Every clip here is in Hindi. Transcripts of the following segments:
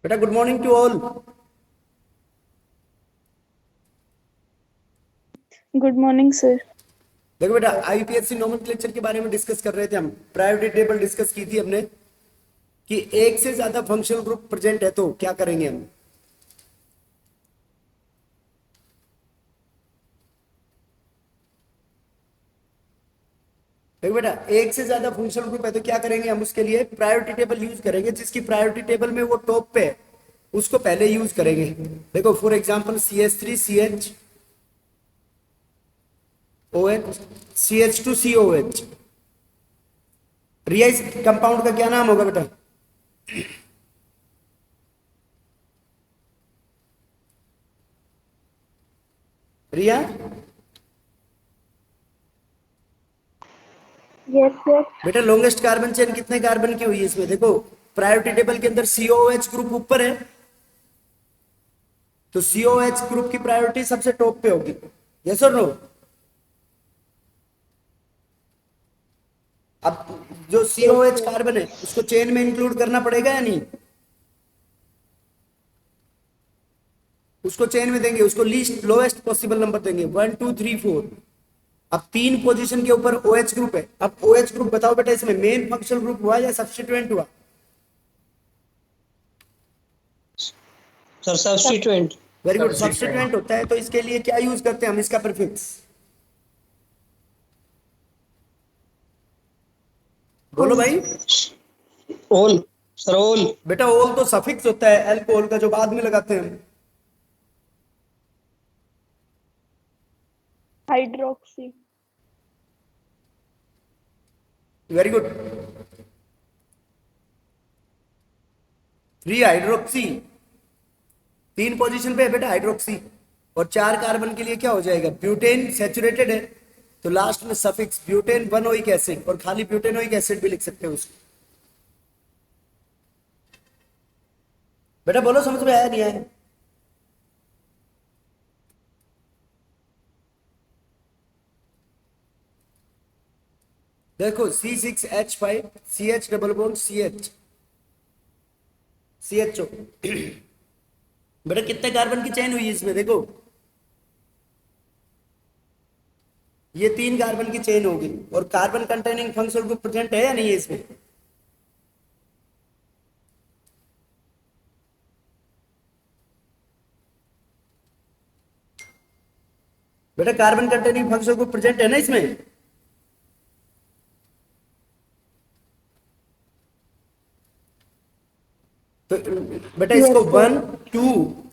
बेटा good morning to all. Good morning sir. देखो बेटा, आईपीएससी नोमेनक्लेचर के बारे में डिस्कस कर रहे थे हम। प्रायोरिटी टेबल डिस्कस की थी हमने कि एक से ज्यादा फंक्शनल ग्रुप प्रेजेंट है तो क्या करेंगे हम। देखो बेटा, एक से ज्यादा फंक्शनल ग्रुप है तो क्या करेंगे हम, उसके लिए प्रायोरिटी टेबल यूज करेंगे। जिसकी प्रायोरिटी टेबल में वो टॉप पे है उसको पहले यूज करेंगे। देखो for example CH3CH OH CH2COH। रिया, इस कंपाउंड का क्या नाम होगा बेटा? रिया, यस सर। बेटा लॉन्गेस्ट कार्बन चेन कितने कार्बन की हुई है इसमें? देखो प्रायोरिटी टेबल के अंदर COOH ग्रुप ऊपर है तो COOH ग्रुप की प्रायोरिटी सबसे टॉप पे होगी। यस और नो? अब जो COOH कार्बन है उसको चेन में इंक्लूड करना पड़ेगा या नहीं? उसको चेन में देंगे, उसको लीस्ट लोएस्ट पॉसिबल नंबर देंगे, 1 2 3 4। अब तीन पोजीशन के ऊपर OH ग्रुप है। अब OH ग्रुप बताओ बेटा, इसमें मेन फंक्शनल ग्रुप हुआ या सब्स्टिट्यूएंट हुआ? Sir substituent. Very good, substituent होता है तो इसके लिए क्या यूज करते हैं हम, इसका प्रीफिक्स बोलो भाई। ओल। सर ओल। बेटा ओल तो सफिक्स होता है अल्कोहल का, जो बाद में लगाते हैं। हाइड्रोक्सी। Very good, 3 hydroxy. तीन पोजीशन पे है बेटा हाइड्रोक्सी। और 4 कार्बन के लिए क्या हो जाएगा? ब्यूटेन सैचुरेटेड है तो लास्ट में सफिक्स ब्यूटेन 1 ओइक एसिड, और खाली ब्यूटेनोइक एसिड भी लिख सकते हो उसको। बेटा बोलो, समझ में आया नहीं आया? देखो C6H5 CH double bond CHO। बेटा कितने कार्बन की चेन हुई है इसमें? देखो ये 3 कार्बन की चेन होगी। और carbon containing functional group present है या नहीं है इसमें? बेटा carbon containing functional group present है ना इसमें? तो बेटा इसको यस सर। 1 2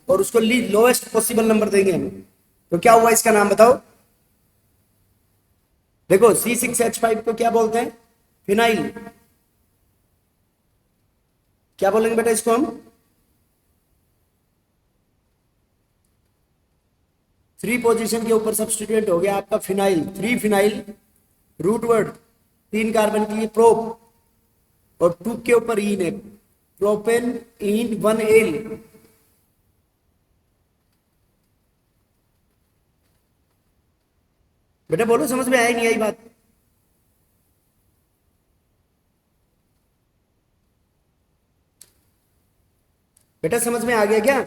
और उसको लोएस्ट पॉसिबल नंबर देंगे हम। तो क्या हुआ इसका नाम बताओ? देखो C6H5 को क्या बोलते हैं? फिनाइल। क्या बोलेंगे बेटा इसको हम? 3 पोजीशन के ऊपर सब्सटीट्यूएंट हो गया आपका phenyl, 3 phenyl. Root word 3 carbon के लिए प्रोप, और 2 के ऊपर इन है, प्रोपेन इन 1 एल। बेटा बोलो, समझ में आई नहीं आई बात? बेटा समझ में आ गया क्या?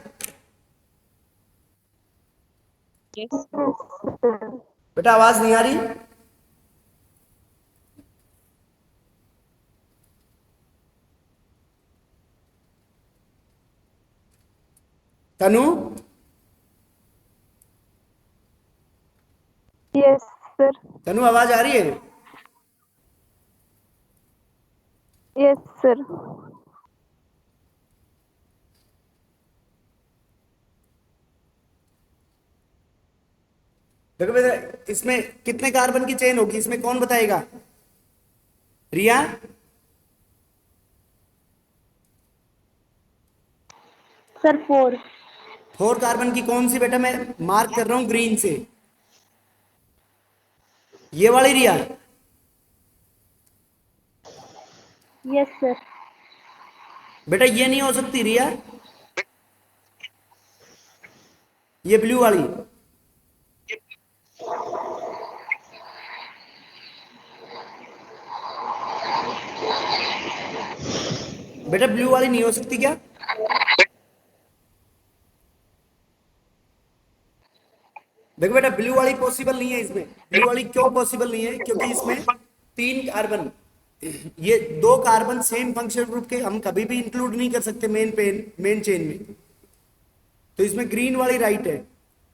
बेटा आवाज नहीं आ रही? तनु, यस सर। तनु आवाज आ रही है? Yes sir. देखो बेटा, इसमें कितने कार्बन की चेन होगी इसमें, कौन बताएगा? रिया, सर 4। 4 कार्बन की कौन सी बेटा? मैं मार्क कर रहा हूं ग्रीन से, ये वाली रिया। Yes sir. बेटा ये नहीं हो सकती रिया, ये ब्लू वाली। बेटा ब्लू वाली नहीं हो सकती क्या? देखो बेटा ब्लू वाली पॉसिबल नहीं है इसमें। ब्लू वाली क्यों पॉसिबल नहीं है? क्योंकि इसमें 3 कार्बन, ये 2 कार्बन सेम फंक्शनल ग्रुप के हम कभी भी इंक्लूड नहीं कर सकते मेन चेन में। तो इसमें ग्रीन वाली राइट है।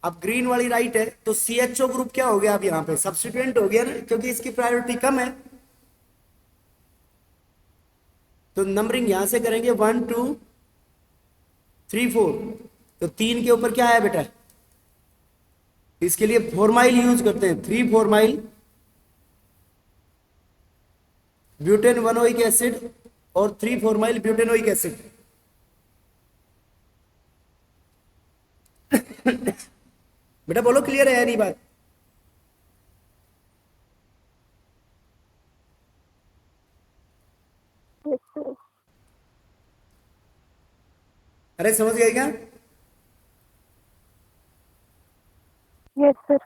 अब ग्रीन वाली राइट है तो CHO ग्रुप क्या हो गया? अब यहाँ पे सब्स्टिट्यूएंट हो गया ना, क्योंकि इसकी प्रायोरिटी कम है। तो नंबरिंग यहां से करेंगे 1 2 3 4। तो 3 के ऊपर क्या है बेटा? इसके लिए फॉर्माइल यूज करते हैं, 3 फॉर्माइल ब्यूटेन वनोइक एसिड और 3 फॉर्माइल ब्यूटेनोइक एसिड। बेटा बोलो क्लियर है या नहीं बात? Yes, sir. अरे समझ गए क्या? Yes, sir.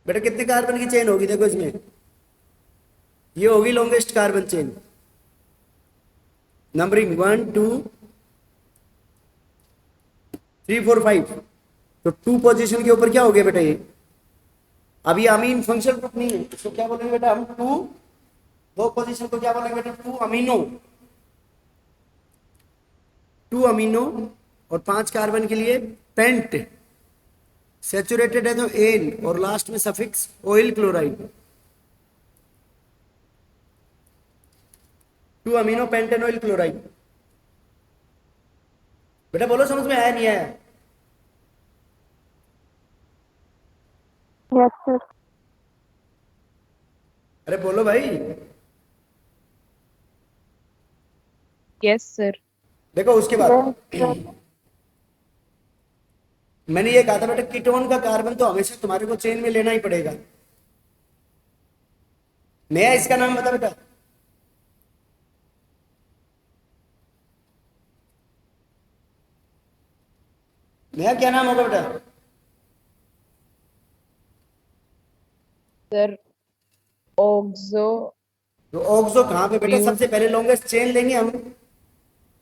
बेटा कितने कार्बन की चेन होगी? देखो इसमें ये होगी लॉन्गेस्ट कार्बन चेन। नंबरिंग 1 2 3 4 5। तो 2 पोजीशन के ऊपर क्या हो गया बेटा? ये अभी अमीन फंक्शनल ग्रुप नहीं है, इसको क्या बोलेंगे बेटा हम? 2 पोजीशन को क्या बोलेंगे बेटा? 2 अमीनो। 2 अमीनो और 5 कार्बन के लिए पेंट। सैचुरेटेड है तो एन और लास्ट में suffix oil chloride. 2 amino pentane oil chloride. बेटा बोलो समझ में आया नहीं आया? Yes, sir. अरे बोलो भाई। Yes, sir. देखो उसके बाद Yes, sir. मैंने ये कहा था बेटा कीटोन का कार्बन तो हमेशा तुम्हारे को चेन में लेना ही पड़ेगा। नया इसका नाम बता बेटा। नया क्या नाम होगा बेटा? Sir, oxo. तो ऑक्सो कहाँ पे बेटा? सबसे पहले लॉन्गेस्ट चेन लेंगे हम।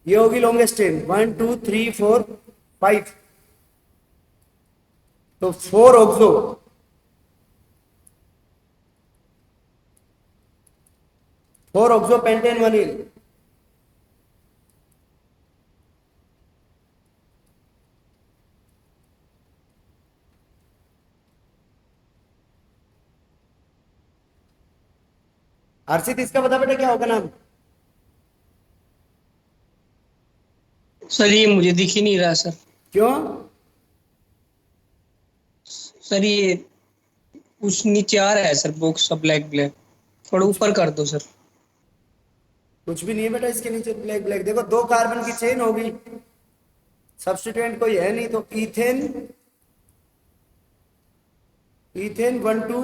ये होगी लॉन्गेस्ट चेन 1 2 3 4 5। तो 4 ऑक्सो, 4 ऑक्सो पेंटेन वनील। हर्षित इसका बता बेटा क्या होगा नाम? सर ये मुझे दिख ही नहीं रहा सर। क्यों? सर ये उस नीचे आ रहा है सर, बॉक्स ब्लैक ब्लैक, थोड़ा ऊपर कर दो सर। कुछ भी नहीं है बेटा इसके नीचे ब्लैक ब्लैक। देखो 2 कार्बन की चेन होगी, सब्स्टिट्यूएंट कोई है नहीं, तो ethane, ethane 1 2,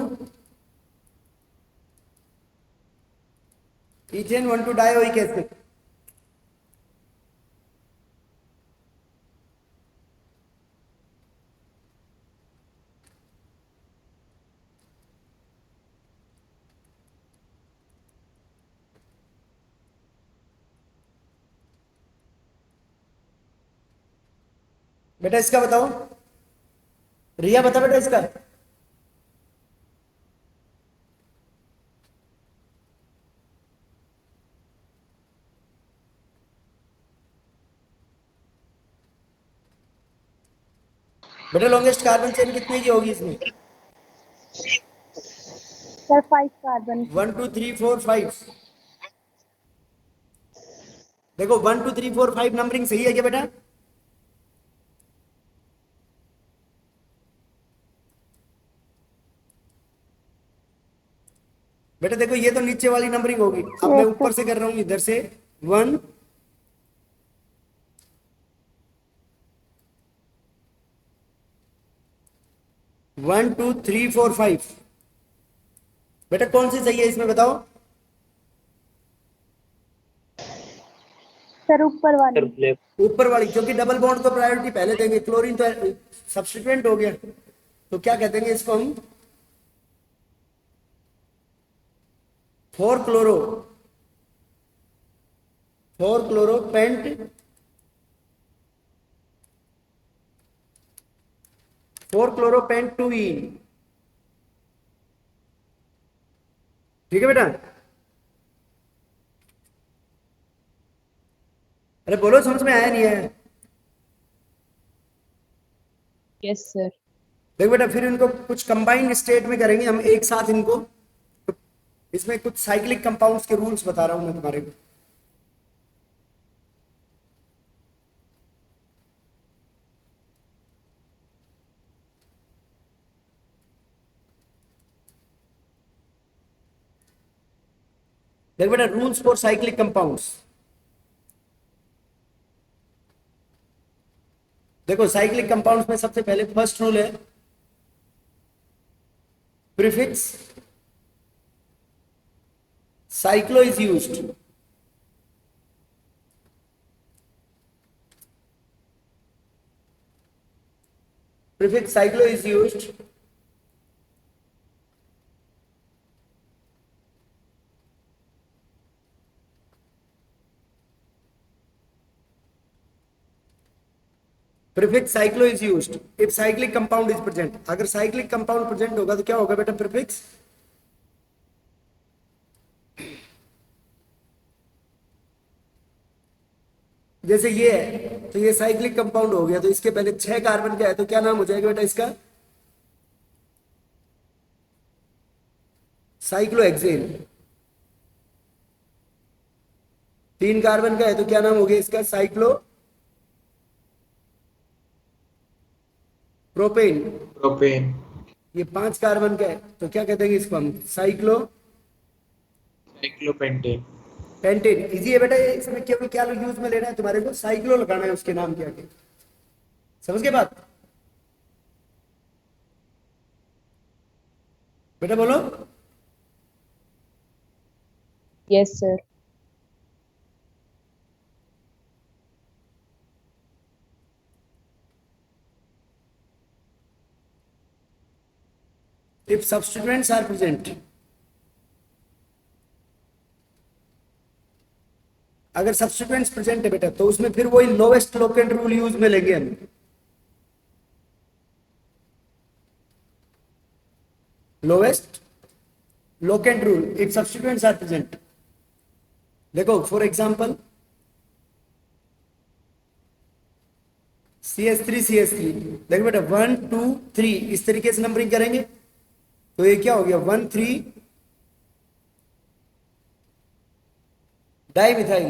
ethane 1 2 dioic acid. बेटा इसका बताओ, रिया बता बेटा इसका। बेटा लॉन्गेस्ट कार्बन चेन कितने की होगी इसमें? Sir, 5 carbon. 1 2 3 4 5। देखो 1 2 3 4 5 नंबरिंग सही है क्या बेटा? बेटा देखो ये तो नीचे वाली नंबरिंग होगी। अब मैं ऊपर से कर रहा हूं इधर से 1 1 2 3 4 5। बेटा कौन सी सही है इसमें बताओ? Sir, ऊपर वाली. ऊपर वाली, क्योंकि डबल बॉन्ड को प्रायोरिटी पहले देंगे। क्लोरीन तो सब्स्टिट्यूएंट हो गया, तो क्या कहते हैं इसको हम? फोर क्लोरो पेंट 4 क्लोरोपेंट 2 ईन। ठीक है बेटा, अरे बोलो, समझ में आया नहीं है? Yes, sir. देखो बेटा, फिर इनको कुछ कंबाइंड स्टेट में करेंगे हम एक साथ इनको। तो इसमें कुछ साइक्लिक कंपाउंड्स के रूल्स बता रहा हूं मैं तुम्हारे को। देखो बेटा, रूल्स फॉर साइक्लिक कंपाउंड्स। देखो साइक्लिक कंपाउंड्स में सबसे पहले फर्स्ट रूल है prefix cyclo is used. Prefix cyclo is used prefix cyclo is used if cyclic compound is present. अगर साइक्लिक कंपाउंड प्रेजेंट होगा तो क्या होगा बेटा? प्रीफिक्स जैसे ये है तो ये साइक्लिक कंपाउंड हो गया, तो इसके पहले 6 कार्बन का है तो क्या नाम हो जाएगा बेटा इसका? साइक्लोहेक्सेन। 3 कार्बन का है तो क्या नाम हो गया इसका? Cyclo propane. प्रोपेन। ये 5 कार्बन का है तो क्या कहते हैं इसको हम? Cyclo cyclopentane. पेंटेन। इजी है बेटा, ये इसमें केवल क्या यूज में लेना है तुम्हारे को? साइक्लो लगाना है उसके नाम के आगे। समझ गए बात? बेटा बोलो। Yes, sir. if substituents are present, अगर सब्सटीट्यूएंट्स प्रेजेंट है बेटा तो उसमें फिर वही लोवेस्ट लोकेंट रूल यूज में लेंगे हम। Lowest locant rule if substituents are present. देखो फॉर एग्जांपल CH3 देखो बेटा 1 2 3 इस तरीके से नंबरिंग करेंगे तो ये क्या हो गया? 1 3 डाइमिथाइल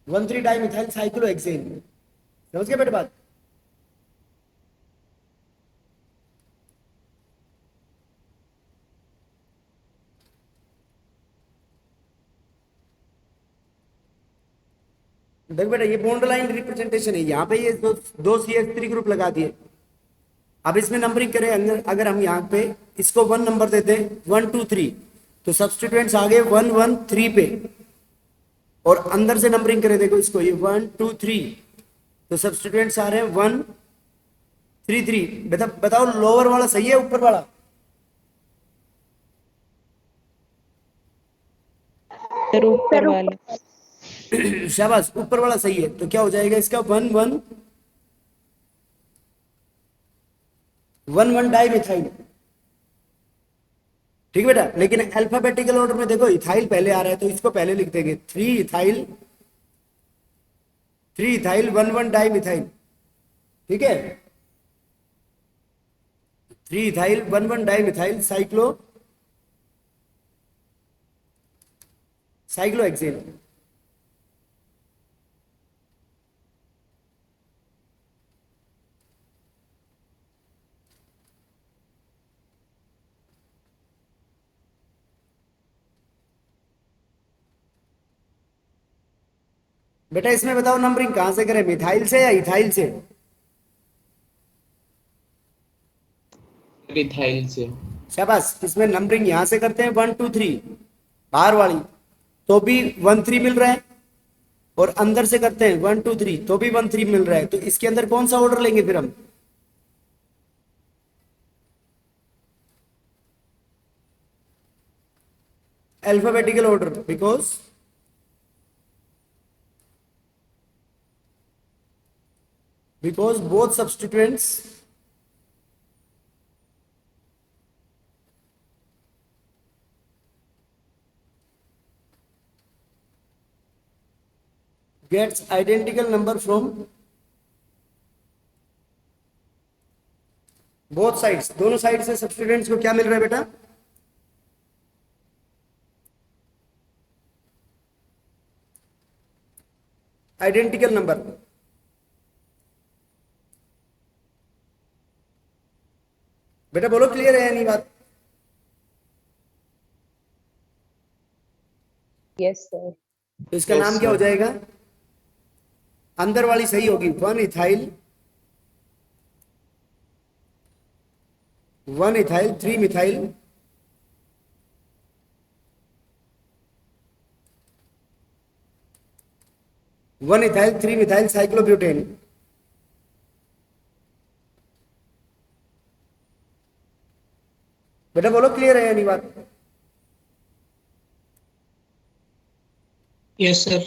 1 3 डाइमिथाइल साइक्लोहेक्सेन। समझ गए बेटा बात? देख बेटा ये बॉन्ड लाइन रिप्रेजेंटेशन है, यहाँ पे ये दो CH3 ग्रुप लगा दिए। अब इसमें नंबरिंग करें, अगर हम यहाँ पे इसको 1 नंबर देते हैं 1 2 3 तो सब्सटीट्यूएंट्स आ गए 1 1 3 पे, और अंदर से नंबरिंग करें देखो इसको ये 1 2 3 तो सब्सटीट्यूएंट्स आ रहे हैं 1 3 3। बेटा बताओ लोअर वाला सही है ऊपर वाला? सर ऊपर वाला। शाबाश, ऊपर वाला सही है। तो क्या हो जाएगा इसका? 1 1 1 1 डाइमिथाइल। ठीक है बेटा, लेकिन अल्फाबेटिकल ऑर्डर में देखो इथाइल पहले आ रहा है तो इसको पहले लिख देंगे 3 इथाइल 1 1 डाइमिथाइल। ठीक है, 3 इथाइल 1 1 डाइमिथाइल साइक्लोहेक्सेन। बेटा इसमें बताओ नंबरिंग कहां से करें, मिथाइल से या इथाइल से? इथाइल से। शाबाश, इसमें नंबरिंग यहां से करते हैं 1 2 3 बाहर वाली तो भी 1 3 मिल रहा है, और अंदर से करते हैं 1 2 3 तो भी 1 3 मिल रहा है। तो इसके अंदर कौन सा ऑर्डर लेंगे फिर हम? alphabetical order because both substituents gets identical number from both sides, दोनों साइड से सब्स्टिट्यूएंट्स को क्या मिल रहा है बेटा? Identical number. बेटा बोलो क्लियर है या नहीं बात? Yes, sir. तो इसका नाम क्या हो जाएगा? अंदर वाली सही होगी 1 ethyl 3 methyl 1 ethyl 3 methyl cyclobutane. बेटा बोलो क्लियर है या नहीं बात? Yes sir.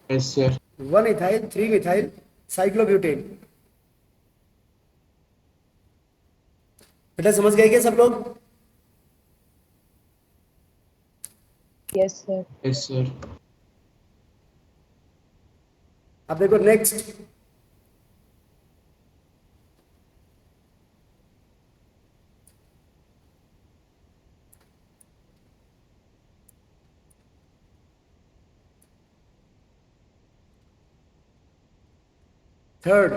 Yes sir. 1 ethyl 3 methyl cyclobutane. बेटा समझ गए क्या सब लोग? Yes, sir. Yes sir. अब देखो नेक्स्ट, थर्ड।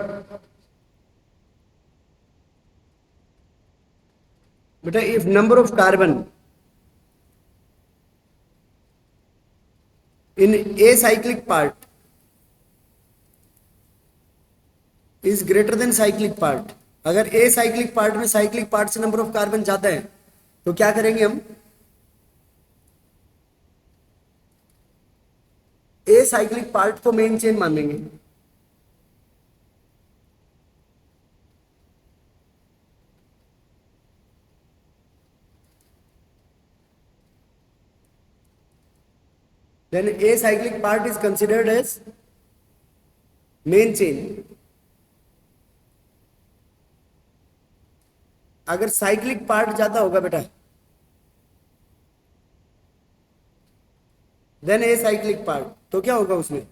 बेटा if number of carbon in a cyclic part is greater than cyclic part, अगर ए साइक्लिक पार्ट में साइक्लिक पार्ट से नंबर ऑफ कार्बन ज्यादा है तो क्या करेंगे हम? ए साइक्लिक पार्ट को मेन चेन मानेंगे। then a cyclic part is considered as main chain। अगर साइक्लिक पार्ट ज्यादा होगा बेटा देन ए साइक्लिक पार्ट, तो क्या होगा उसमें?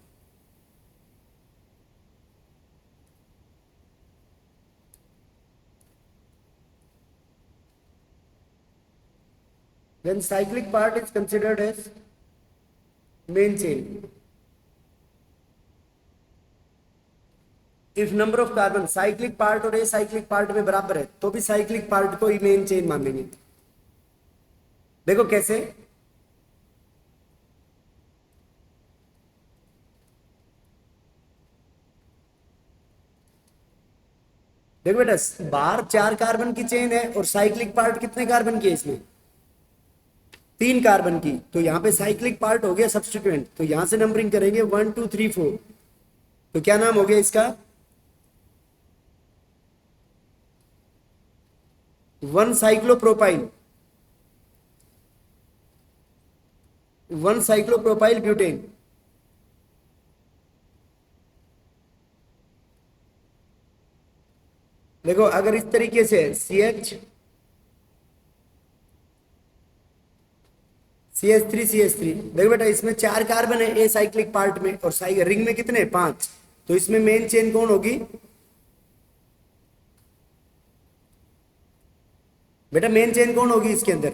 then cyclic part is considered as main chain। If number of carbon cyclic part और ए साइक्लिक पार्ट में बराबर है तो भी साइक्लिक पार्ट को ही मेन चेन मानेंगे। देखो कैसे, देखो बेटा बाहर 4 कार्बन की चेन है और साइक्लिक पार्ट कितने कार्बन की है इसमें? 3 कार्बन की। तो यहाँ पे साइक्लिक पार्ट हो गया सब्स्टिट्यूएंट, तो यहां से नंबरिंग करेंगे 1 2 3 4। तो क्या नाम हो गया इसका? 1 साइक्लोप्रोपाइल 1 साइक्लोप्रोपाइल ब्यूटेन। देखो अगर इस तरीके से CH3 देखो बेटा इसमें 4 कार्बन है ए साइक्लिक पार्ट में और रिंग में कितने? 5। तो इसमें मेन चेन कौन होगी बेटा? मेन चेन कौन होगी इसके अंदर?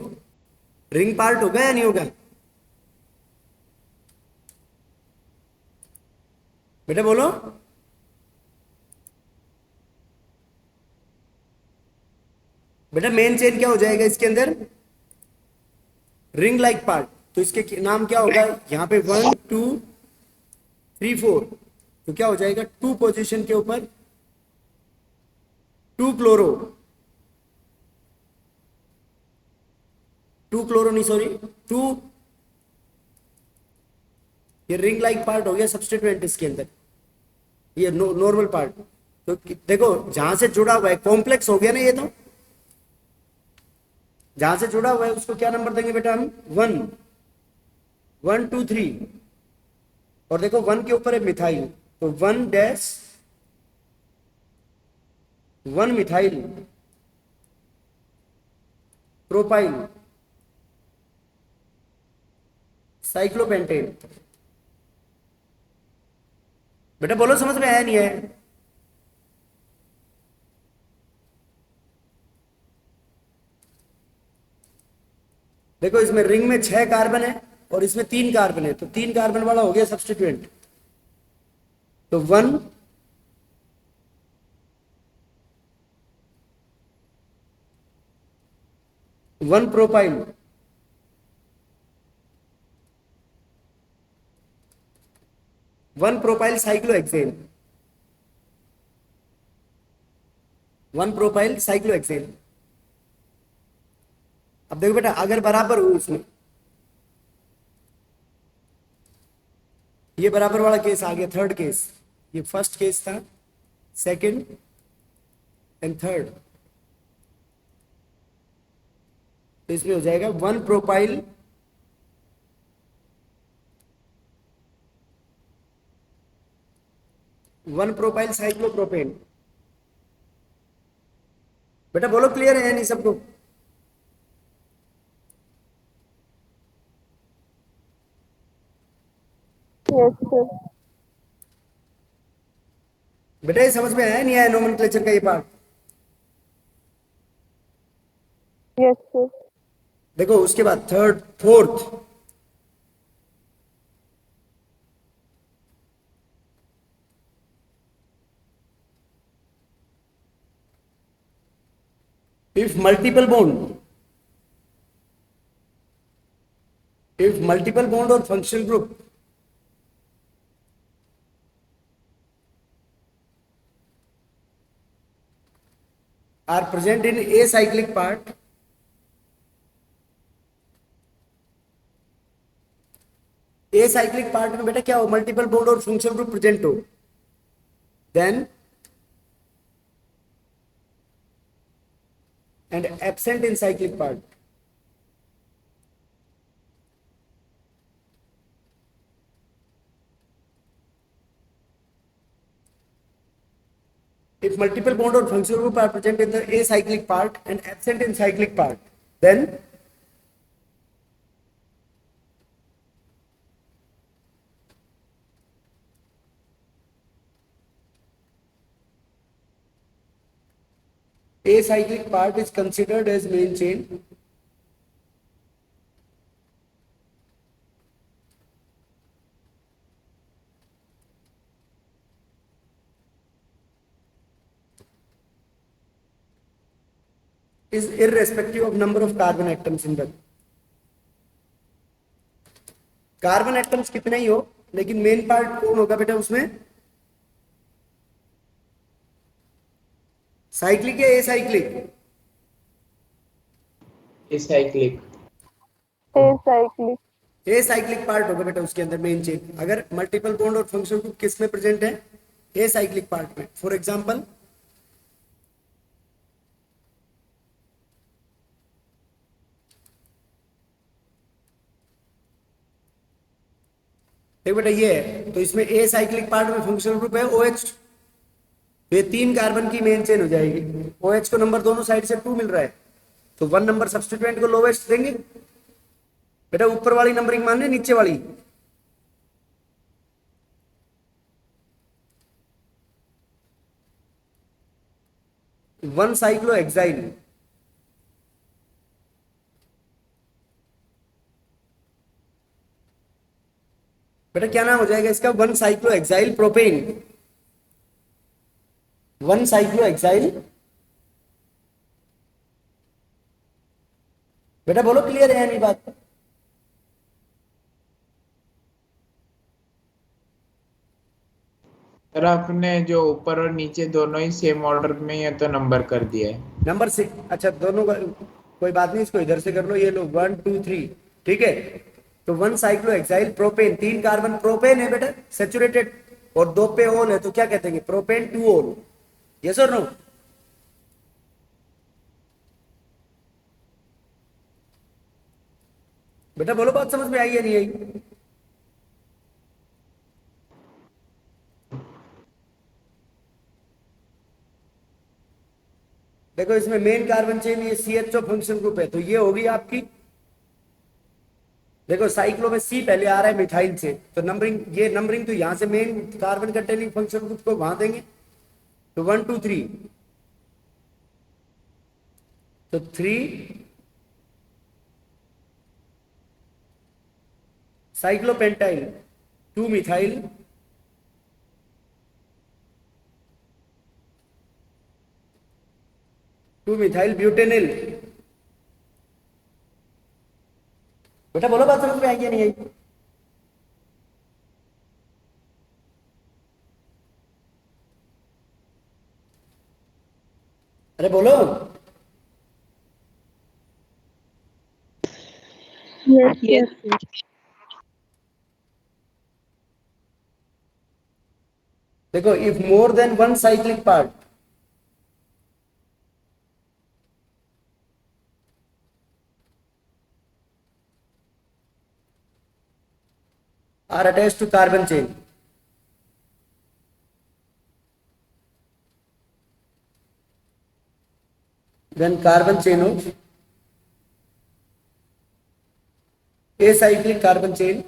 रिंग पार्ट होगा या नहीं होगा बेटा बोलो? बेटा मेन चेन क्या हो जाएगा इसके अंदर? Ring like part. तो इसके नाम क्या होगा? यहाँ पे 1 2 3 4। तो क्या हो जाएगा? 2 पोजीशन के ऊपर 2 क्लोरो नहीं सॉरी 2, ये रिंग लाइक पार्ट हो गया सब्स्टिट्यूएंट इसके अंदर, ये नॉर्मल पार्ट। तो देखो जहां से जुड़ा हुआ है कॉम्प्लेक्स हो गया ना ये, तो जहां से जुड़ा हुआ है उसको क्या नंबर देंगे बेटा हम? 1। 1 2 3, और देखो 1 के ऊपर है मिथाइल, तो 1 मिथाइल प्रोपाइल साइक्लोपेंटेन। बेटा बोलो समझ में आया नहीं है? देखो इसमें रिंग में 6 कार्बन है और इसमें 3 कार्बन है, तो 3 कार्बन वाला हो गया सब्स्टिट्यूएंट। तो 1 propyl, 1 propyl cyclohexane, 1 propyl cyclohexane. अब देखो बेटा अगर बराबर हो इसमें, ये बराबर वाला केस आ गया, थर्ड केस। ये फर्स्ट केस था, सेकंड एंड थर्ड। तो इसमें हो जाएगा 1 प्रोपाइल साइक्लोप्रोपेन। बेटा बोलो क्लियर है नहीं सबको? Yes, sir. बेटा ये समझ में आया नहीं आया नोमेनक्लेचर का ये पार्ट? Yes, sir. देखो उसके बाद third fourth, if multiple bond or functional group are present in acyclic part, acyclic part में बेटा क्या हो, मल्टीपल बॉन्ड और फंक्शनल ग्रुप प्रेजेंट हो, then and absent in cyclic part. If multiple bond or functional group are present in the acyclic part and absent in cyclic part, then acyclic part is considered as main chain. Is irrespective of number of carbon atoms in the, carbon atoms कितने ही हो लेकिन मेन पार्ट कौन होगा बेटा उसमें, साइक्लिक या acyclic? Acyclic. Acyclic. Acyclic part होगा बेटा उसके अंदर मेन चेन, अगर मल्टीपल बॉन्ड और फंक्शनल ग्रुप किस में प्रेजेंट है, एसाइक्लिक पार्ट में। फॉर एग्जांपल देखो बेटा ये है, तो इसमें ए साइक्लिक पार्ट में फंक्शनल ग्रुप है OH, ये 3 कार्बन की मेन चेन हो जाएगी। OH को नंबर दोनों साइड से 2 मिल रहा है, तो 1 नंबर सब्स्टिट्यूएंट को लोवेस्ट देंगे। बेटा ऊपर वाली नंबरिंग मानने नीचे वाली, वन साइक्लोहेक्साइल, बेटा क्या नाम हो जाएगा इसका, 1 साइक्लोहेक्साइल प्रोपेन, 1 साइक्लोहेक्साइल। बेटा बोलो क्लियर है नहीं बात? सर आपने जो ऊपर और नीचे दोनों ही सेम ऑर्डर में है तो नंबर कर दिया है। नंबर 6, अच्छा दोनों का कोई बात नहीं, इसको इधर से कर लो, ये लो 1 2 3, ठीक है। तो 1 साइक्लोहेक्साइल प्रोपेन, 3 कार्बन प्रोपेन है बेटा सेचुरेटेड, और 2 पे ओल है, तो क्या कहते हैं, प्रोपेन 2 ओल। यस और नो? बेटा बोलो बात समझ में आई है नहीं आई? देखो इसमें मेन कार्बन चेन ये CHO फंक्शन ग्रुप है, तो ये होगी आपकी, देखो साइक्लो में C पहले आ रहा है मिथाइल से, तो नंबरिंग, ये नंबरिंग तो यहाँ से main carbon containing function group को वहां देंगे, तो 1 2 3, तो 3 साइक्लोपेंटाइल, 2 मिथाइल, 2 मिथाइल ब्यूटेनिल। बेटा बोलो, बात समझ में आई या नहीं आई? अरे बोलो। Yes, Yes, yes. sir. देखो if more than one cyclic part, are attached to carbon chain, then carbon chain of acyclic carbon chain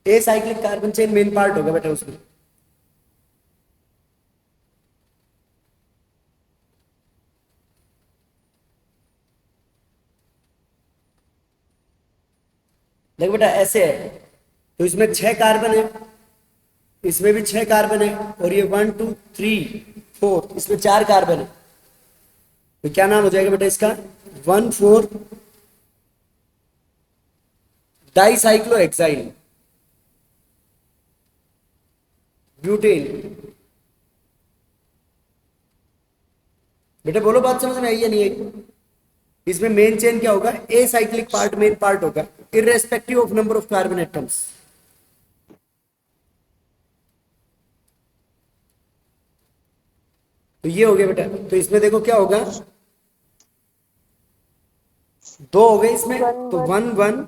acyclic carbon chain main part होगा बेटा उसमें। देखो बेटा ऐसे है, तो इसमें 6 कार्बन है, इसमें भी 6 कार्बन है, और ये 1 2 3 4 इसमें 4 कार्बन है, तो क्या नाम हो जाएगा बेटा इसका? 1 4 डाइसाइक्लोहेक्साइल ब्यूटेन। बेटा बोलो, बात समझ में आई या नहीं आई? इसमें मेन चेन क्या होगा? A cyclic part main part होगा, irrespective of number of carbon atoms. तो ये हो गया बेटा, तो इसमें देखो क्या होगा, 2 हो गए इसमें, तो 1 1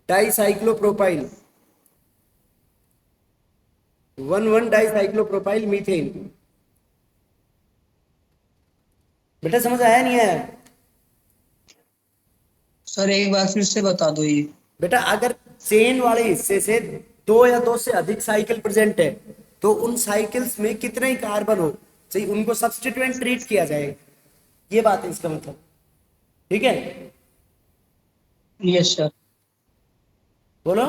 डाइसाइक्लोप्रोपाइल, 1 1 डाइसाइक्लोप्रोपाइल मीथेन। बेटा समझ आया नहीं आया? सर एक बार फिर से बता दो ये। बेटा अगर चेन वाले हिस्से से 2 या 2 से अधिक साइकिल प्रेजेंट है, तो उन साइकिल्स में कितने ही कार्बन हो चाहिए, उनको सब्स्टिट्यूएंट ट्रीट किया जाएगा, ये बात है इसका मतलब। ठीक है, यस सर। बोलो।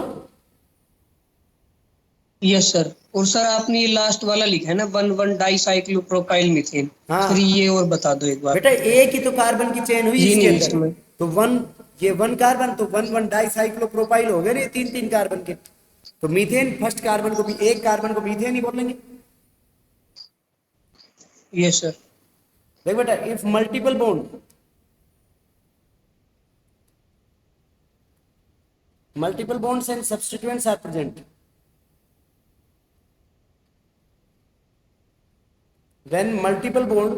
Yes sir. और सर आपने ये लास्ट वाला लिखा है ना, 1 1 डाइसाइक्लोप्रोपाइल मीथेन। हाँ। सर ये और बता दो एक बार। बेटा एक ही तो कार्बन की चेन हुई ये इसके नहीं अंदर, समझ। तो 1, ये 1 कार्बन, तो 1 1 डाइसाइक्लोप्रोपाइल हो गए ना, 3 3 कार्बन के, तो मीथेन फर्स्ट कार्बन को भी, एक कार्बन को मीथेन ही बोलेंगे। Yes sir. देख बेटा, if multiple bond, multiple bonds and substituents are present, when multiple bond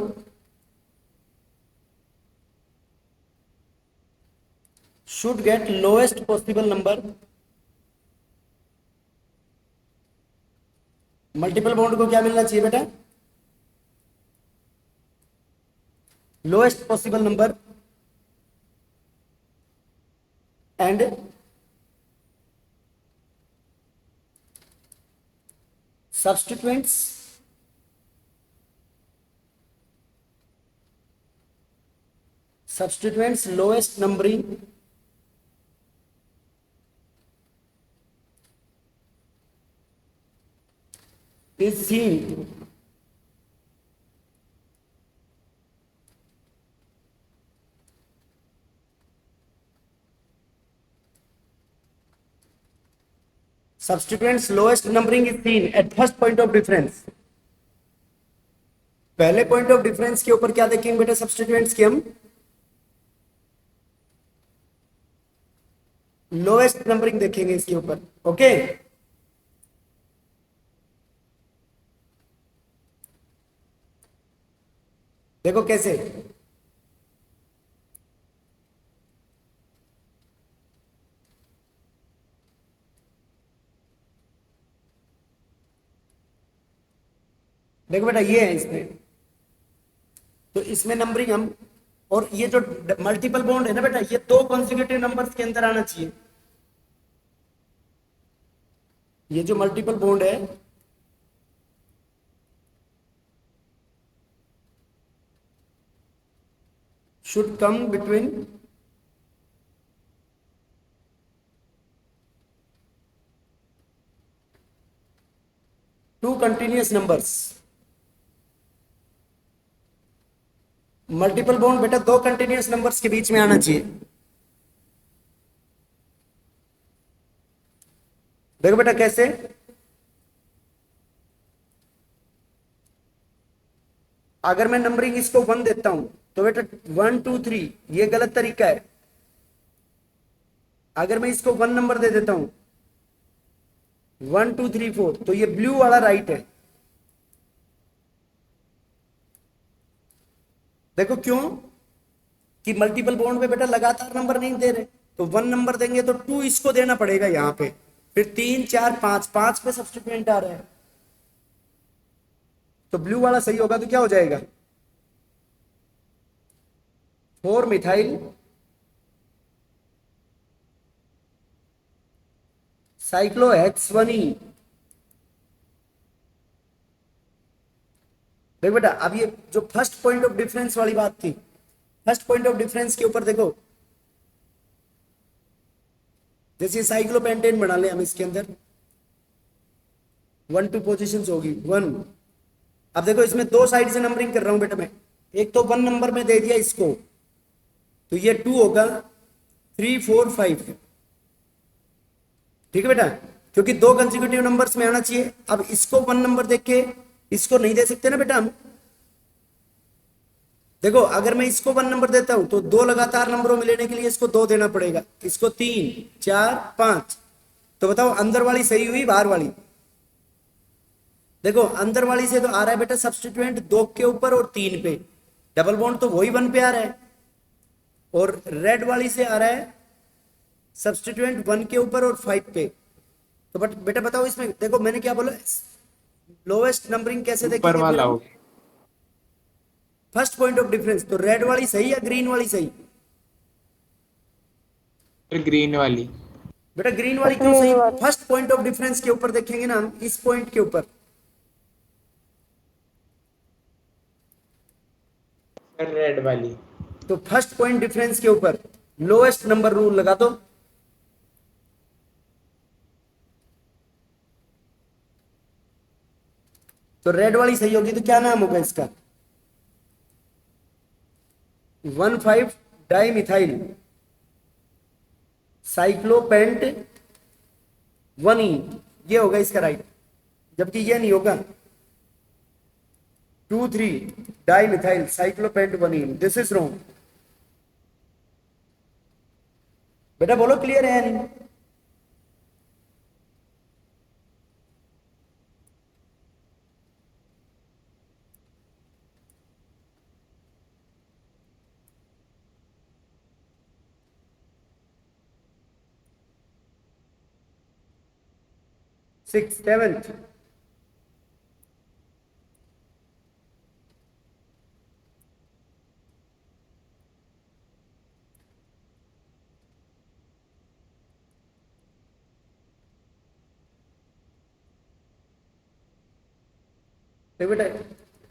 should get lowest possible number, multiple bond को क्या मिलना चाहिए बेटा? Lowest possible number and substituents lowest numbering is seen substituents lowest numbering is seen at first point of difference। पहले पॉइंट ऑफ डिफरेंस के ऊपर क्या देखेंगे बेटा? सब्स्टिट्यूएंट्स की हम लोएस्ट नंबरिंग देखेंगे इसके ऊपर। ओके, देखो कैसे, देखो बेटा ये है इसमें, तो इसमें नंबरिंग हम, और ये जो मल्टीपल बॉन्ड है ना बेटा, ये दो कॉन्जिक्यूटिव नंबर्स के अंदर आना चाहिए। ये जो मल्टीपल बॉन्ड है should come between two continuous numbers। Multiple bond बेटा दो कंटिन्यूअस नंबर्स के बीच में आना चाहिए। देखो बेटा कैसे, अगर मैं नंबरिंग इसको 1 देता हूं तो बेटा 1 2 3 ये गलत तरीका है। अगर मैं इसको 1 नंबर दे देता हूं 1 2 3 4 तो ये ब्लू वाला राइट है। देखो क्यों कि मल्टीपल बॉन्ड पे बेटा लगातार नंबर नहीं दे रहे, तो 1 नंबर देंगे तो 2 इसको देना पड़ेगा यहां पे, फिर 3 4 5 5 पे सब्स्टिट्यूएंट आ रहा है, तो ब्लू वाला सही होगा। तो क्या हो जाएगा 4 मिथाइल साइक्लोहेक्स 1E। देखो बेटा अब ये जो फर्स्ट पॉइंट ऑफ डिफरेंस वाली बात थी, फर्स्ट पॉइंट ऑफ डिफरेंस के ऊपर देखो, जैसे साइक्लोपेंटेन बना ले हम, इसके अंदर 1 2 पोजीशंस होगी 1। अब देखो इसमें दो साइड से नंबरिंग कर रहा हूं बेटा मैं, एक तो 1 नंबर में दे दिया इसको तो ये 2 होगा, 3 4 5, ठीक है बेटा, क्योंकि दो कंसेक्यूटिव नंबर्स में आना चाहिए। अब इसको 1 नंबर देख के इसको नहीं दे सकते ना बेटा हम। देखो अगर मैं इसको 1 नंबर देता हूं तो दो लगातार नंबरों में लेने के लिए इसको 2 देना पड़ेगा, इसको 3 4 5। तो बताओ अंदर वाली सही हुई बाहर वाली? देखो अंदर वाली से तो आ रहा है बेटा सब्स्टिट्यूएंट 2 के ऊपर और 3 पे, डबल बॉन्ड तो वही 1 पे आ रहा है, और रेड वाली से आ रहा है सब्स्टिट्यूएंट 1 के ऊपर और 5 पे। तो बट बेटा बताओ इसमें, देखो मैंने क्या बोला, लोवेस्ट नंबरिंग कैसे ऊपर देखेंगे? वाला हो, फर्स्ट पॉइंट ऑफ डिफरेंस, तो रेड वाली सही या ग्रीन वाली सही? फिर ग्रीन वाली। बेटा ग्रीन वाली क्यों Green सही? वाली। फर्स्ट पॉइंट ऑफ डिफरेंस के ऊपर देखेंगे ना हम, इस पॉइंट के ऊपर। फिर रेड वाली। तो फर्स्ट पॉइंट डिफरेंस के ऊपर लोएस्ट नंबर रूल लगा दो। तो रेड वाली सही होगी, तो क्या नाम होगा इसका? 1,5 डाइमिथाइल साइक्लोपेंट 1E, ये होगा इसका राइट, जबकि ये नहीं होगा। 2,3 dimethyl cyclopent 1E, this is wrong. बेटा बोलो क्लियर है या नहीं? सिक्स सेवेंथ, बेटा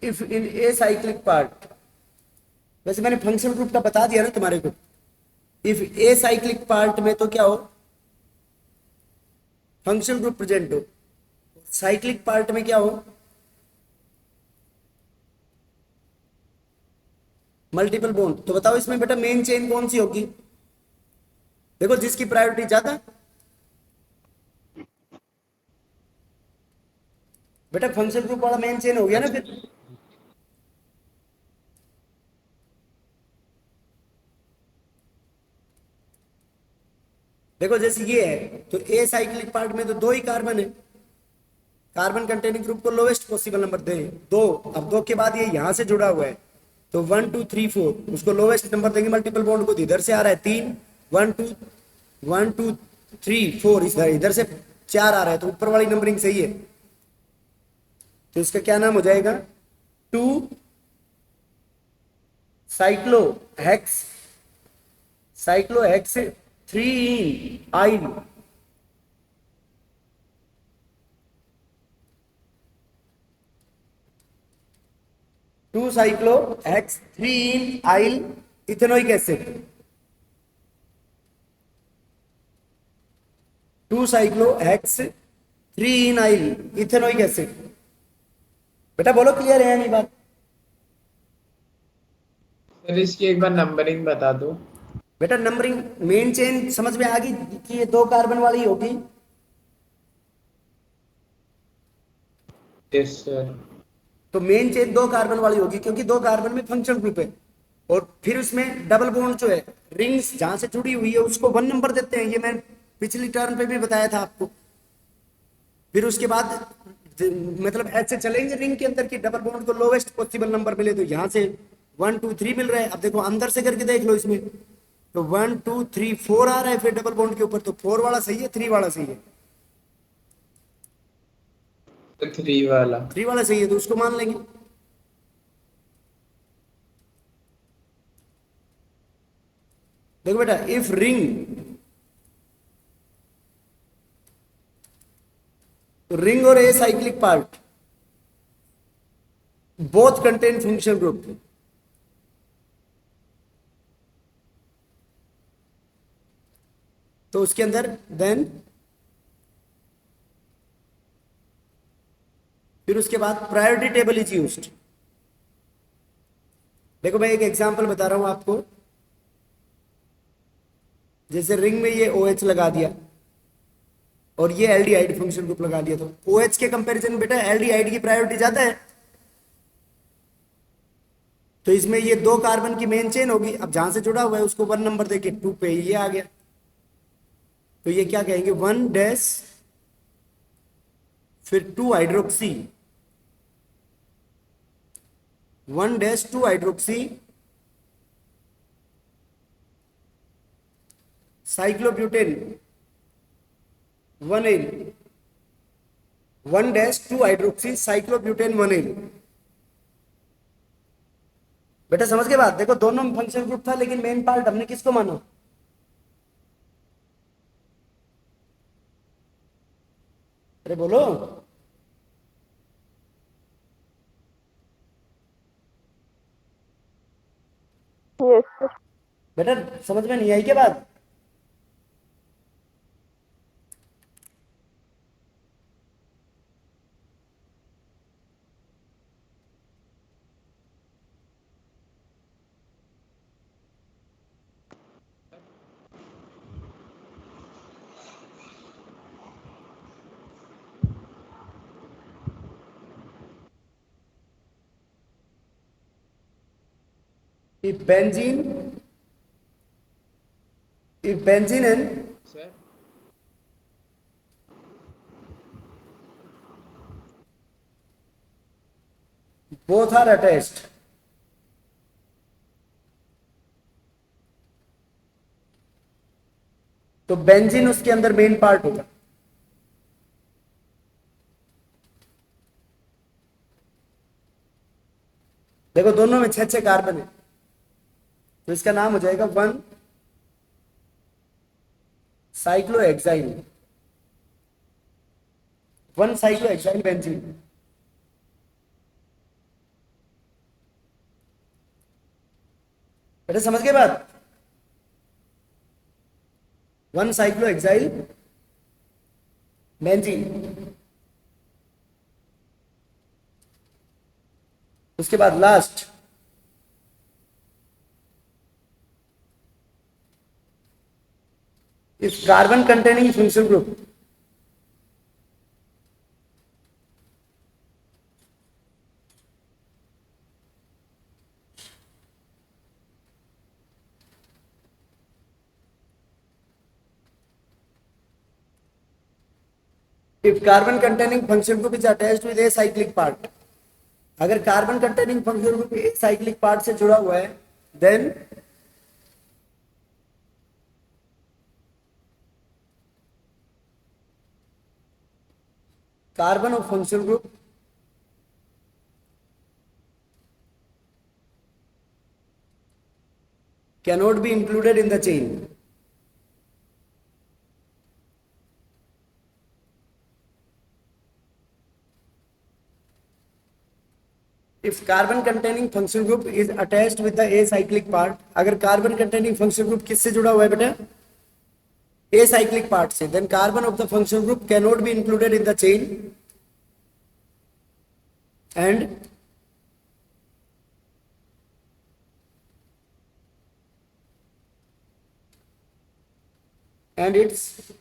if in a cyclic part, वैसे मैंने फंक्शनल ग्रुप का बता दिया ना तुम्हारे को। इफ ए साइक्लिक पार्ट में तो क्या हो, फंक्शनल ग्रुप प्रेजेंट हो, साइक्लिक पार्ट में क्या हो, मल्टीपल बॉन्ड। तो बताओ इसमें बेटा मेन चेन कौन सी होगी? देखो जिसकी प्रायोरिटी ज्यादा, बेटा फंक्शनल ग्रुप वाला मेन चेन हो गया ना फिर। देखो जैसे ये है, तो ए साइक्लिक पार्ट में तो 2 ही कार्बन है, कार्बन कंटेनिंग ग्रुप को लोवेस्ट पॉसिबल नंबर दे 2। अब 2 के बाद ये यहां से जुड़ा हुआ है, तो 1 2 3 4 उसको लोवेस्ट नंबर देंगे। मल्टीपल बॉन्ड को इधर से आ रहा है 3, 1 2 3 4, इधर से 4 आ रहा है, तो ऊपर वाली नंबरिंग सही है। तो इसका क्या नाम हो जाएगा? 2 cyclohex 3 yl. Two cyclohex 3 yl ethanoic acid. 2 cyclohex 3 yl ethanoic acid. बेटा बोलो क्लियर है नहीं बात? सर इसकी एक बार नंबरिंग बता दो। बेटा नंबरिंग मेन चेन समझ में आ गई कि ये 2 कार्बन वाली होगी। Yes sir. तो मेन चेन 2 कार्बन वाली होगी क्योंकि 2 कार्बन में फंक्शनल ग्रुप है। और फिर उसमें डबल बॉन्ड जो है, रिंग्स जहां से जुड़ी हुई है उसको 1 नंबर देते हैं। ये मैं पिछली टर्न पे भी बताया था आपको। फिर उसके बाद मतलब ऐसे चलेंगे रिंग के अंदर की डबल बॉन्ड को लोवेस्ट पॉसिबल नंबर मिले, तो यहाँ से 1 2 3 मिल रहा है। अब देखो अंदर से करके देख लो इसमें, तो 1 2 3 4 आ रहा है फिर डबल बॉन्ड के ऊपर, तो 4 वाला सही है 3 वाला सही है? 3 वाला। 3 वाला सही है तो उसको मान लेंगे। देखो बेटा इफ रिंग और ए cyclic part both contain functional group, तो उसके अंदर देन फिर उसके बाद प्रायोरिटी टेबल इज यूज्ड। देखो मैं एक एग्जांपल बता रहा हूं आपको। जैसे रिंग में ये OH लगा दिया और ये एल्डिहाइड फंक्शन ग्रुप लगा दिया, तो OH के कंपैरिजन में बेटा एल्डिहाइड की प्रायोरिटी ज्यादा है। तो इसमें ये 2 कार्बन की मेन चेन होगी। अब जहां से जुड़ा हुआ है उसको 1 नंबर देके 2 पे ये आ गया, तो ये क्या कहेंगे 1 डैश फिर 2 hydroxy 1 dash 2 hydroxy cyclobutane 1 ene 1 dash 2 hydroxy cyclobutane 1 ene. बेटा समझ के बात? देखो दोनों में फंक्शन ग्रुप था लेकिन मेन पार्ट हमने किसको माना? अरे बोलो। Yes, sir. बेटा समझ में नहीं आई क्या बात? if benzene if benzene and sir both are attached, तो बेंजीन उसके अंदर मेन पार्ट होगा। देखो दोनों में 6 कार्बन है, तो इसका नाम हो जाएगा 1 साइक्लोहेक्साइल 1 साइक्लोहेक्साइल बेंजीन। बेटा समझ गए बात? 1 साइक्लोहेक्साइल बेंजीन। उसके बाद लास्ट इस carbon containing functional group if carbon containing function group is attached with a cyclic part, अगर कार्बन कंटेनिंग फंक्शनल ग्रुप एक साइक्लिक पार्ट से जुड़ा हुआ है देन कार्बन और functional group cannot be included in the chain. If carbon containing functional group is attached with the acyclic part, अगर carbon containing functional group किससे जुड़ा हुआ है बेटा? Acyclic part से, then carbon of the functional group cannot be included in the chain and its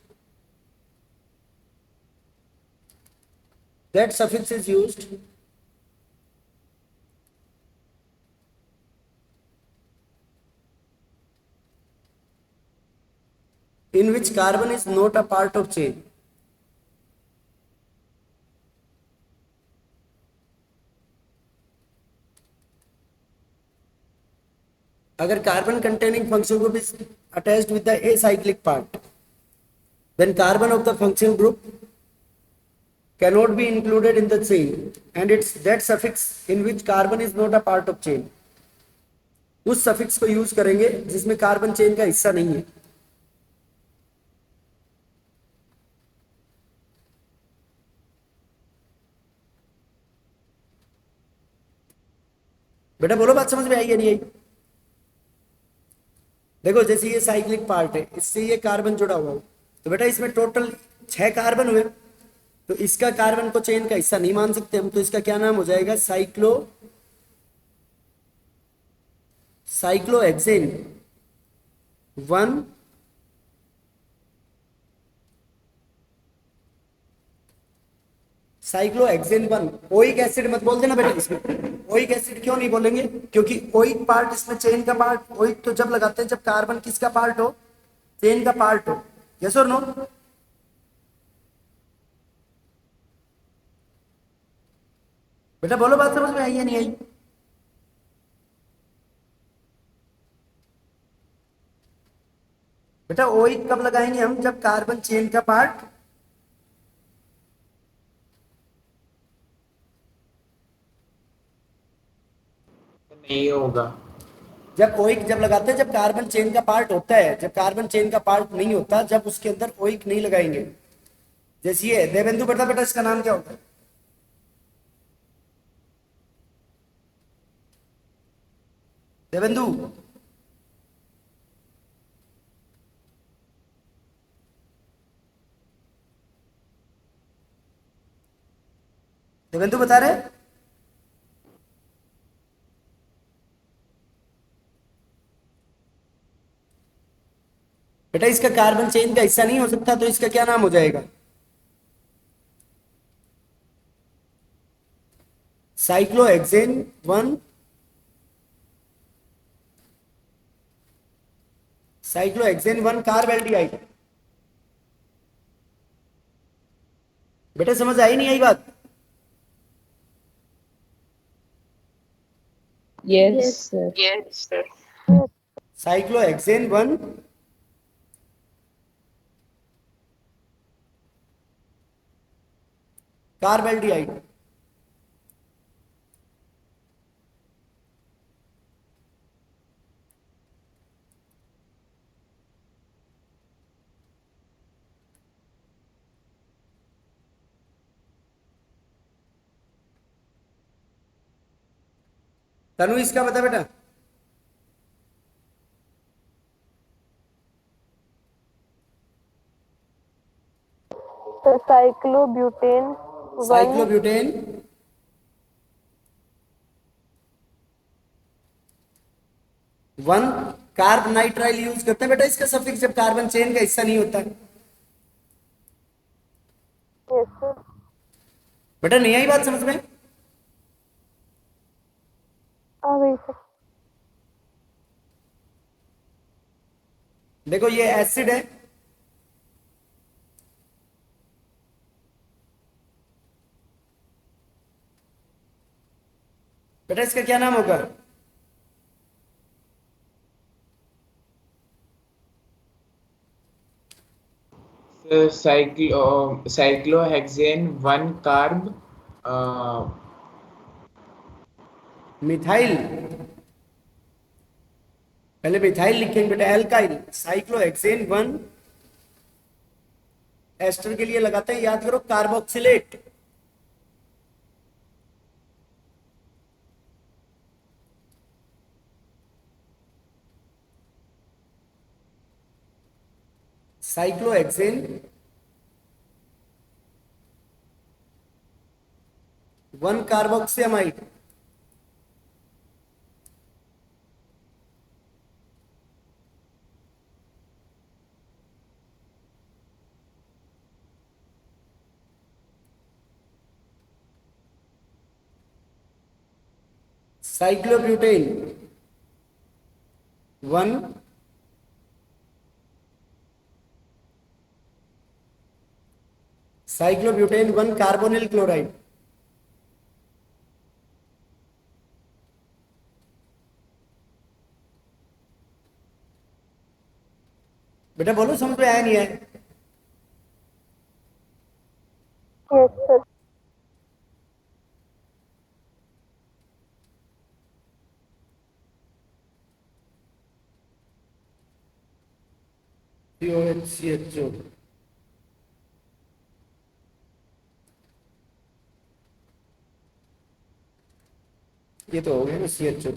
that suffix is used in which carbon is not a part of chain. अगर carbon containing functional group is attached with the acyclic part, then carbon of the functional group cannot be included in the chain and its that suffix in which carbon is not a part of chain. उस सफिक्स को यूज करेंगे जिसमें कार्बन चेन का हिस्सा नहीं है. बेटा बोलो, बात समझ में आई या नहीं आई? देखो जैसे ये साइक्लिक पार्ट है, इससे ये कार्बन जुड़ा हुआ है, तो बेटा इसमें टोटल 6 कार्बन हुए, तो इसका कार्बन को चेन का हिस्सा नहीं मान सकते हम, तो इसका क्या नाम हो जाएगा? Cyclohexane 1 cyclohexane 1. ओइक एसिड मत बोल देना बेटा इसमें. ओइक एसिड क्यों नहीं बोलेंगे? क्योंकि ओइक पार्ट इसमें चेन का पार्ट. ओइक तो जब लगाते हैं जब कार्बन किसका पार्ट हो? चेन का पार्ट हो. यस और नो? बेटा बोलो, बात समझ में आई या नहीं आई? बेटा ओइक कब लगाएंगे हम? जब कार्बन चेन का पार्ट नहीं होगा. जब ओइक जब लगाते हैं जब कार्बन चेन का पार्ट होता है. जब कार्बन चेन का पार्ट नहीं होता, जब उसके अंदर ओइक नहीं लगाएंगे. जैसे ये देवेंदु, बता बेटा इसका नाम क्या होता है? देवेंदु, देवेंदु बता रहे? बेटा इसका कार्बन चेन का हिस्सा नहीं हो सकता, तो इसका क्या नाम हो जाएगा? Cyclohexane 1 cyclohexane 1 carbaldehyde. बेटा समझ आई नहीं आई बात? Yes, sir. Cyclohexane 1 carbaldehyde. Tanu इसका बता बेटा. तो cyclobutane 1 cyclobutane 1 carbonitrile use करते हैं बेटा इसका सफिक्स जब कार्बन चेन का हिस्सा नहीं होता है. Yes sir. बेटा नहीं आई बात समझ में? आ गई सर. देखो ये एसिड है, बेटा इसका क्या नाम होगा? Cyclohexane 1 carb methyl. पहले मिथाइल लिखेंगे बेटा, एल्काइल साइक्लोहेक्सेन 1, एस्टर के लिए लगाते हैं, याद करो carboxylate, cyclohexane 1 carboxamide, cyclobutane 1, cyclobutane 1 carbonyl chloride, बेटा बोलो समझ में आया नहीं है? Yes, sir. COHCHO, ये तो हो गया ना CHO।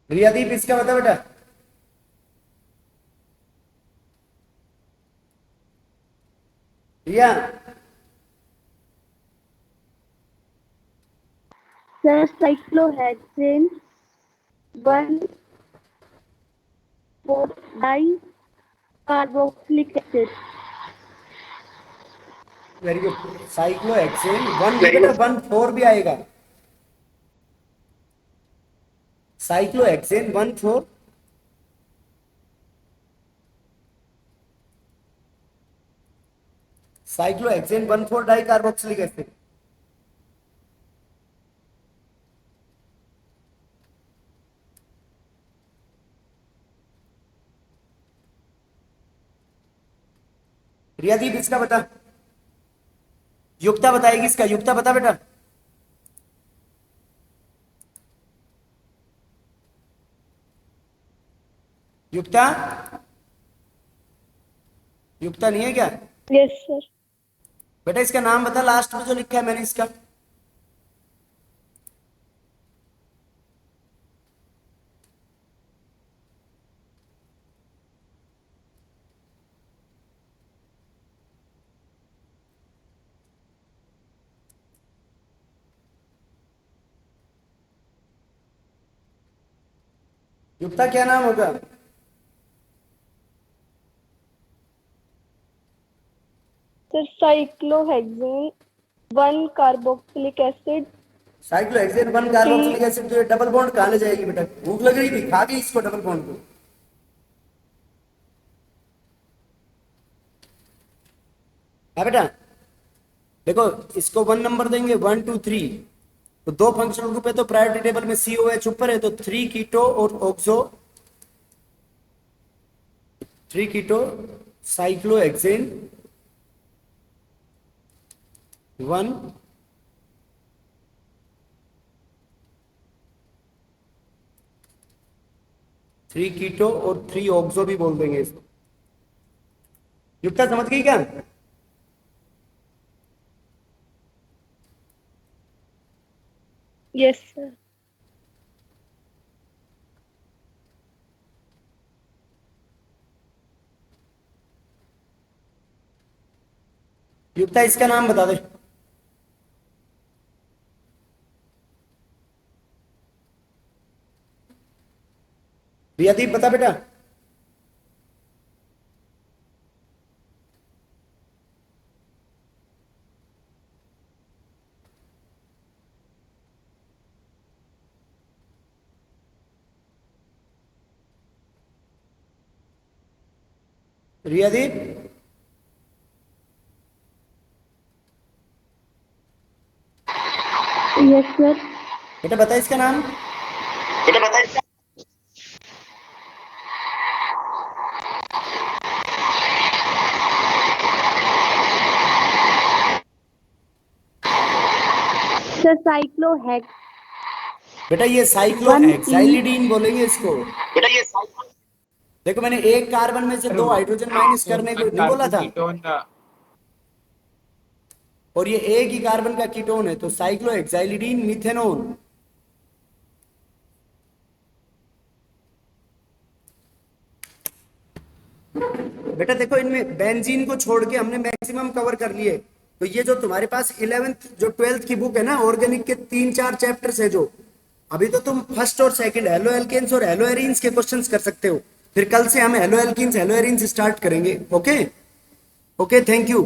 रियादीप इसका बता बेटा। Riya, Sir, cyclohexane 1 4 dicarboxylic acid. Very good. Cyclohexane 1 बेटा 1 4 भी आएगा, cyclohexane 1 4, cyclohexane 1 4 dicarboxylic acid. Riyadeep इसका बता, युक्ता बताएगी इसका, युक्ता बता बेटा। युक्ता, युक्ता नहीं है क्या Yes, sir. बेटा? इसका नाम बता लास्ट में जो लिखा है मैंने इसका। युक्ता क्या नाम होगा? Sir, cyclohexane 1 carboxylic acid. Cyclohexane 1 carboxylic acid. तो ये डबल बॉन्ड कहाँ ले जाएगी बेटा? भूख लग रही थी, खा गई इसको डबल बॉन्ड को। हाँ बेटा देखो, इसको 1 नंबर देंगे, 1 2 3, तो 2 फंक्शनल ग्रुप है तो प्रायोरिटी टेबल में COH ऊपर है, तो 3 कीटो और ऑक्सो, 3 कीटो साइक्लोहेक्सेन 1, 3 कीटो और 3 ऑक्सो भी बोल देंगे इसको। युक्ता समझ गई क्या? Yes, sir. युक्ता इसका नाम बता दे। रियादीप बता बेटा। रियादीप Yes, sir. बेटा बता इसका नाम। सर साइक्लोहेक्स बेटा ये साइक्लोहेक्साइलिडीन बोलेंगे इसको। देखो मैंने एक कार्बन में से 2 हाइड्रोजन माइनस करने को नहीं बोला था, कीटोन और ये एक ही कार्बन का कीटोन है, तो साइक्लोहेक्साइलिडीन मिथेनॉल। बेटा देखो इनमें बेंजीन को छोड़ के हमने मैक्सिमम कवर कर लिए। तो ये जो तुम्हारे पास 11th जो 12th की बुक है ना, ऑर्गेनिक के 3-4 चैप्टर्स है जो, अभी तो तुम फर्स्ट और सेकंड हेलो एल्केन्स और हेलो एरीन्स के क्वेश्चंस कर सकते हो। फिर कल से हम halo alkanes halo arenes start करेंगे। Okay okay, thank you.